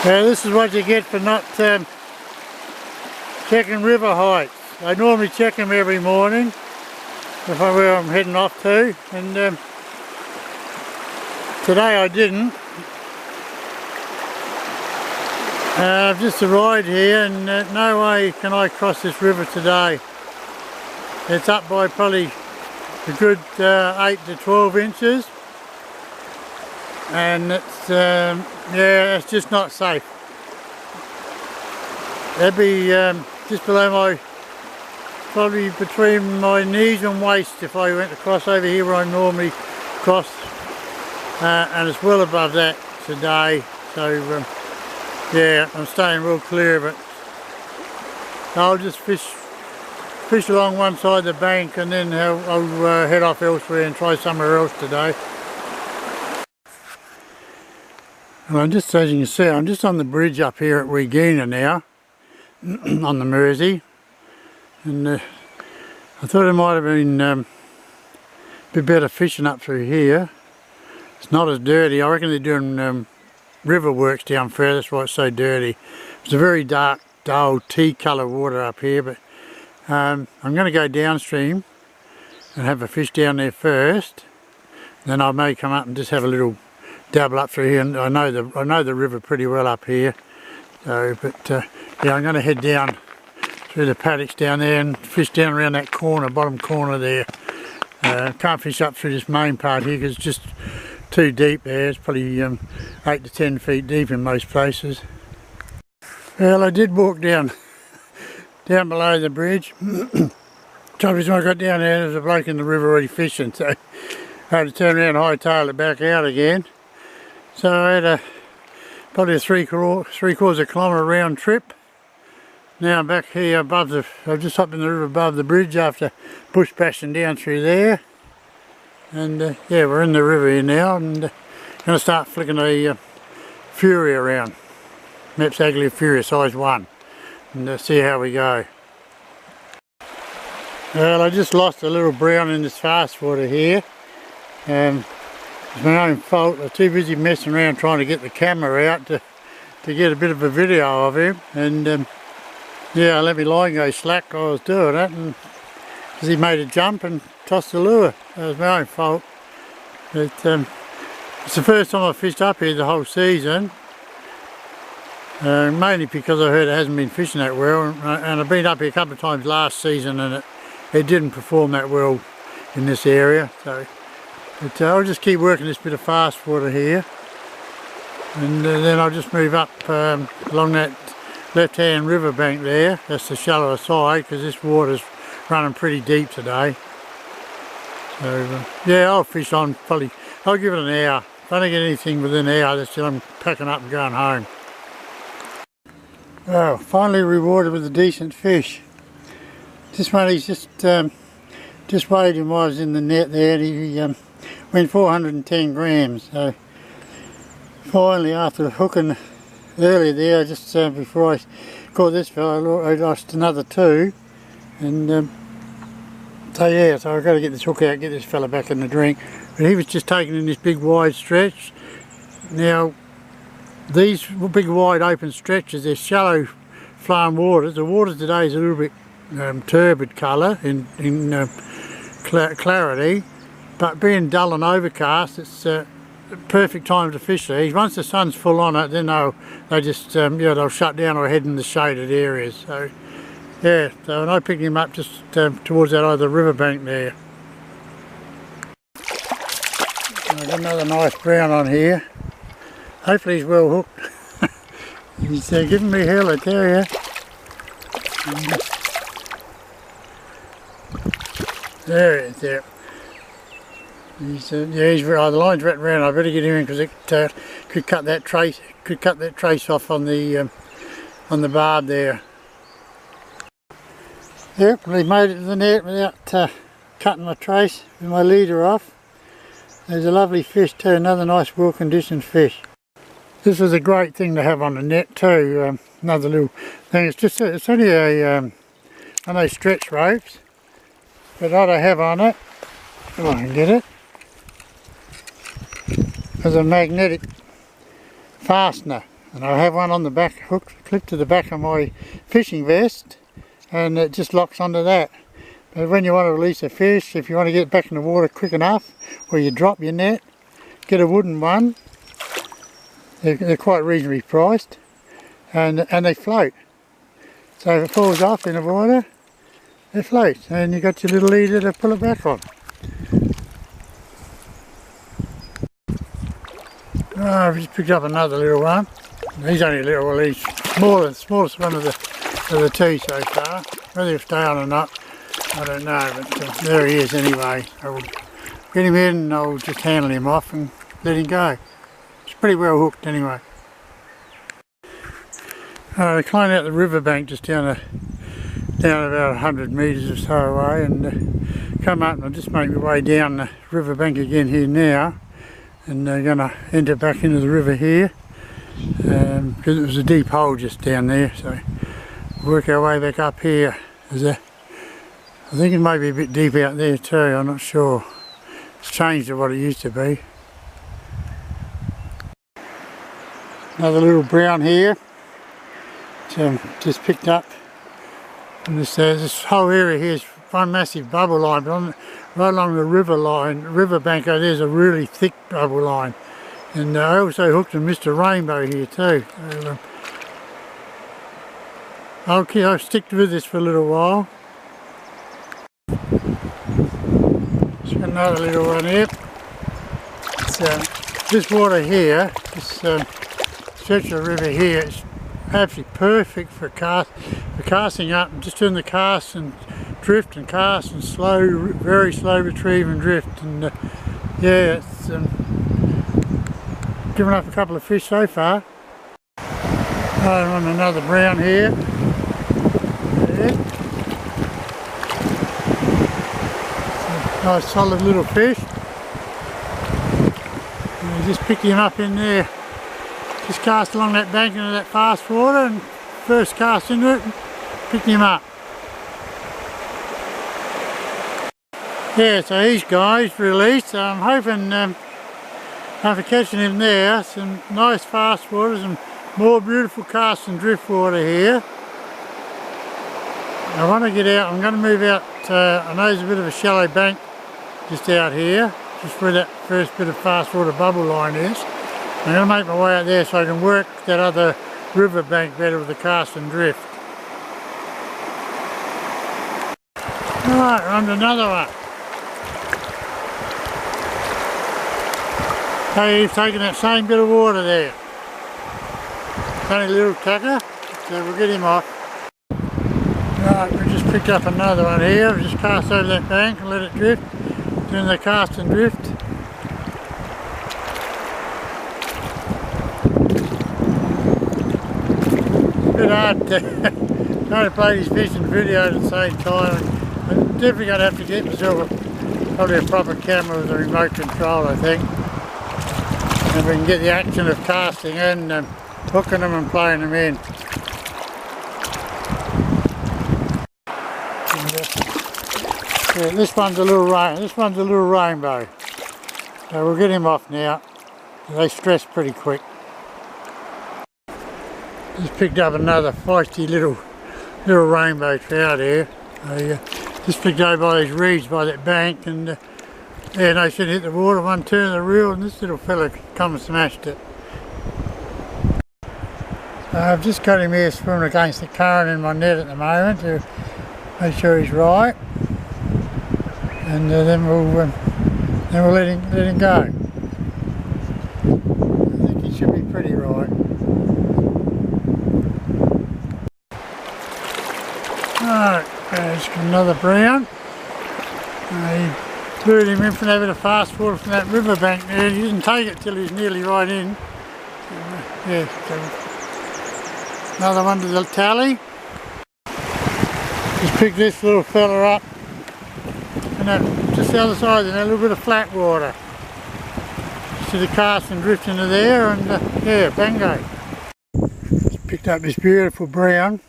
This is what you get for not checking river heights. I normally check them every morning if I where I'm heading off to, and today I didn't. I've just arrived here and no way can I cross this river today. It's up by probably a good 8 to 12 inches. And it's yeah, it's just not safe. That'd be just below my, probably between my knees and waist if I went to cross over here where I normally cross, and it's well above that today. So yeah, I'm staying real clear of it. I'll just fish along one side of the bank, and then I'll head off elsewhere and try somewhere else today. Well, just as you can see, I'm just on the bridge up here at Regina now, on the Mersey, and I thought it might have been a bit better fishing up through here. It's not as dirty. I reckon they're doing river works down further, that's why it's so dirty. It's a very dark, dull tea colour water up here, but I'm going to go downstream and have a fish down there first. Then I may come up and just have a little dabble up through here, and I know the river pretty well up here. So, but yeah, I'm going to head down through the paddocks down there and fish down around that corner, bottom corner there. Can't fish up through this main part here because it's just too deep there. It's probably 8 to 10 feet deep in most places. Well, I did walk down below the bridge. Trouble is, when I got down there, there was a bloke in the river already fishing, so I had to turn around and hightail it back out again. So I had probably a three-quarters of a kilometre round trip. Now I'm back here above I've just hopped in the river above the bridge after bush bashing down through there. And yeah, we're in the river here now, and going to start flicking a Fury around. Meppstas Fury size 1. And see how we go. Well, I just lost a little brown in this fast water here. It's my own fault. I was too busy messing around trying to get the camera out to get a bit of a video of him, and yeah, I let my line go slack while I was doing it, and because he made a jump and tossed the lure. That was my own fault. But it's the first time I've fished up here the whole season, mainly because I heard it hasn't been fishing that well, and I've been up here a couple of times last season and it didn't perform that well in this area. So. But I'll just keep working this bit of fast water here, and then I'll just move up along that left-hand river bank there. That's the shallower side because this water's running pretty deep today. So yeah, I'll fish on probably, I'll give it an hour. If I don't get anything within an hour, that's till I'm packing up and going home. Well, finally rewarded with a decent fish. This one, he's just weighed him while I was in the net there, and he went 410 grams. So finally, after hooking earlier there, just before I caught this fella, I lost another 2, and so yeah, so I've got to get this hook out, get this fella back in the drink. But he was just taking in this big wide stretch. Now these big wide open stretches, they're shallow flowing waters. The water today is a little bit turbid colour in clarity, but being dull and overcast, it's a perfect time to fish these. Once the sun's full on it, then they just yeah, they'll shut down or head in the shaded areas. So yeah, so and I picked him up just towards that other riverbank there. I've got another nice brown on here. Hopefully he's well hooked. He's giving me hell, I tell you. There it is, there. He's, yeah, the line's wrapped around. I better get him in because it could cut that trace off on the barb there. Yep, we made it to the net without cutting my trace with my leader off. There's a lovely fish too, another nice well-conditioned fish. This was a great thing to have on the net too. Another little thing. It's only a one of those stretch ropes, but what I have on it, if I can get it, is a magnetic fastener. and I have one on the back, hooked, clipped to the back of my fishing vest, and it just locks onto that. But when you want to release a fish, if you want to get it back in the water quick enough, or you drop your net, get a wooden one. They're quite reasonably priced, and they float. So if it falls off in the water, it floats, and you've got your little leader to pull it back on. Oh, I've just picked up another little one. He's only a little, well, he's the smallest one of the two so far. Whether he'll stay on or not, I don't know, but there he is anyway. I will get him in and I'll just handle him off and let him go. It's pretty well hooked anyway. I climbed out the riverbank just down about 100 metres or so away, and come up, and I'll just make my way down the riverbank again here now, and they're going to enter back into the river here, because it was a deep hole just down there, so work our way back up here. I think it may be a bit deep out there too, I'm not sure. It's changed to what it used to be. Another little brown here, just picked up. And this whole area here is one massive bubble line, but right along the riverbank there's a really thick bubble line. And I also hooked a Mr. Rainbow here too. So, I'll stick with this for a little while. Just got another little one here. This water here, this stretch of the river here, it's absolutely perfect for casting up and just doing the cast and drift and cast and very slow retrieve and drift. And yeah, it's given up a couple of fish so far. I'm on another brown here. Yeah. Nice solid little fish. And I just picked him up in there. Just cast along that bank into that fast water, and first cast into it and picked him up. Yeah, so these guys released. I'm hoping after catching him there, some nice fast waters and more beautiful cast and drift water here. I want to get out, I'm going to move out, I know there's a bit of a shallow bank just out here, just where that first bit of fast water bubble line is. I'm going to make my way out there so I can work that other river bank better with the cast and drift. Alright, we're on to another one. Hey, he's taking that same bit of water there. It's only a little tucker, so we'll get him off. Right, we just picked up another one here. We just cast over that bank and let it drift. Doing the cast and drift. It's a bit hard to play these fish and video at the same time. I'm definitely going to have to get myself probably a proper camera with a remote control, I think. And we can get the action of casting in and hooking them and playing them in. Yeah, this one's a little rainbow. So we'll get him off now. They stress pretty quick. Just picked up another feisty little rainbow trout here. I just picked over by these reeds by that bank, and yeah, no shit, hit the water, one turn of the reel, and this little fella come and smashed it. I've just got him here swimming against the current in my net at the moment to make sure he's right, and then we'll let him go. I think he should be pretty right. Alright, there's another brown. He lured him in from that bit of fast water from that riverbank there. He didn't take it till he was nearly right in. Yeah, so another one to the tally. Just picked this little fella up, and just the other side, in a little bit of flat water. Just to the cast and drift into there, and yeah, bango. Just picked up this beautiful brown.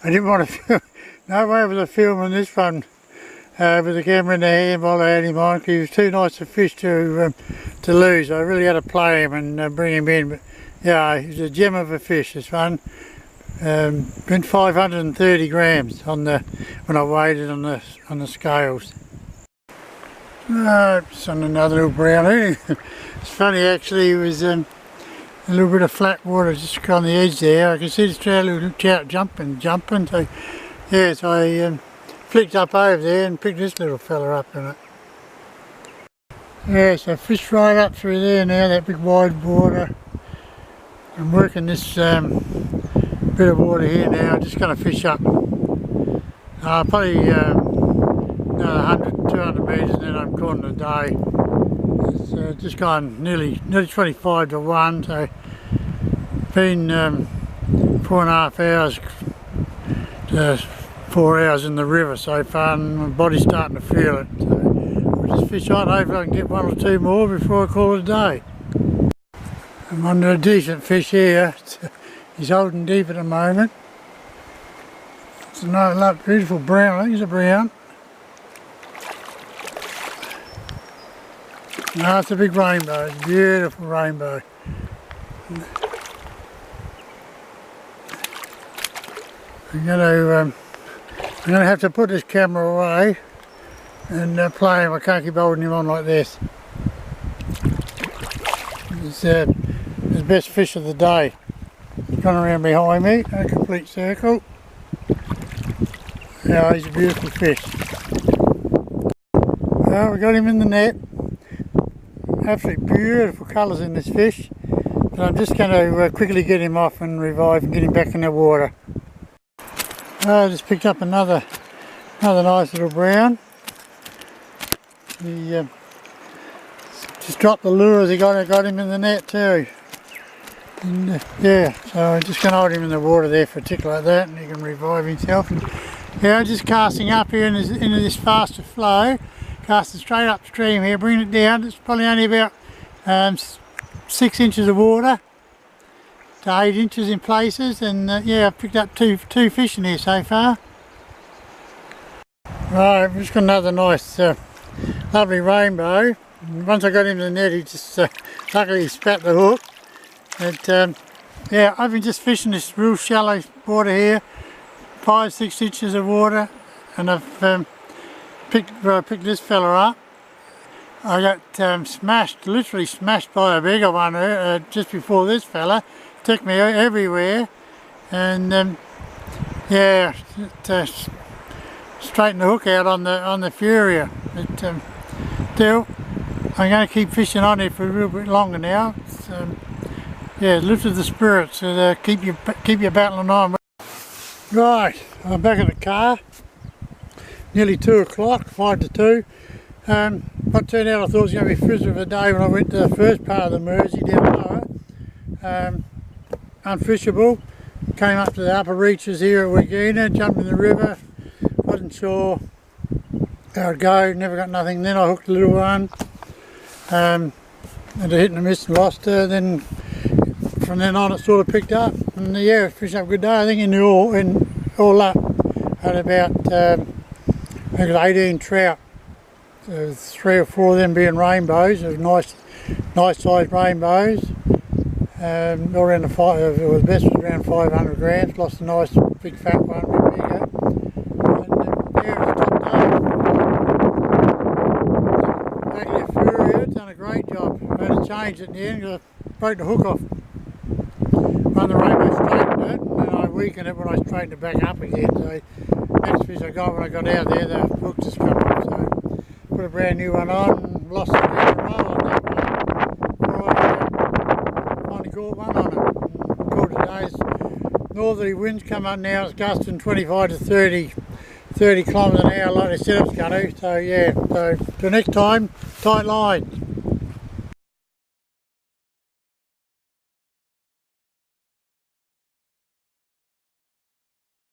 I didn't want to film, no way was I filming this one with the camera in the hand while I had him on, because he was too nice a fish to lose. I really had to play him and bring him in, but Yeah, it's a gem of a fish, this one. Been 530 grams on the when I weighed it on the scales. It's on another little brownie. It's funny actually, it was a little bit of flat water just on the edge there. I can see the little trout jumping. So yeah, so I flicked up over there and picked this little fella up in it. Yeah, so I fished right up through there now, that big wide water. I'm working this bit of water here now. I'm just going to fish up probably another 100, 200 metres and then I'm calling it a day. It's just gone nearly 25 to 1, so been 4.5 hours to 4 hours in the river so far and my body's starting to feel it. So we'll just fish on, hopefully I can get 1 or 2 more before I call it a day. I'm under a decent fish here. He's holding deep at the moment. It's another beautiful brown, I think it's a brown. No, it's a big rainbow, it's a beautiful rainbow. I'm going to have to put this camera away and play him. I can't keep holding him on like this. It's the best fish of the day. He's gone around behind me, a complete circle. Yeah, he's a beautiful fish. Well, we got him in the net. Absolutely beautiful colours in this fish. But I'm just going to quickly get him off and revive and get him back in the water. I just picked up another nice little brown. He just dropped the lure as he got him in the net too. And yeah, so I'm just going to hold him in the water there for a tick like that and he can revive himself. And yeah, I'm just casting up here into this faster flow, casting straight upstream here, bringing it down. It's probably only about 6 inches of water to 8 inches in places, and yeah, I've picked up two fish in here so far. Right, I've just got another nice lovely rainbow. And once I got him in the net, he just luckily spat the hook. But yeah, I've been just fishing this real shallow water here, 5-6 inches of water, and I've picked this fella up. I got literally smashed by a bigger one just before this fella. Took me everywhere, and yeah, straightened the hook out on the Furia. But still, I'm going to keep fishing on here for a little bit longer now. It's, yeah, lifted the spirits, so keep you battling on. Right, I'm back at the car. Nearly 2 o'clock, 5 to 2. What turned out I thought it was going to be fish of the day when I went to the first part of the Mersey down lower. Unfishable. Came up to the upper reaches here at Wagina, jumped in the river. Wasn't sure how it'd go, never got nothing. Then I hooked a little one. Had a hit and a miss and lost her. Then from then on it sort of picked up. And yeah, fished up a good day. I think all up had about I think it was 18 trout. So 3 or 4 of them being rainbows, nice sized rainbows. All around the best was around 500 grams. Lost a nice big fat one, a bit bigger. And yeah, it was a top day. Luckily a Furia, it's done a great job. I had to change it in the end because I broke the hook off. Run the rainbow, straightened it, and then I weakened it when I straightened it back up again. So next fish I got when I got out there, the hook just come off. So put a brand new one on and lost a roll on that one. Finally caught one on it. Caught today's northerly winds come up now, it's gusting 25 to 30 kilometres an hour like they said it's going to. So yeah, so till next time, tight line.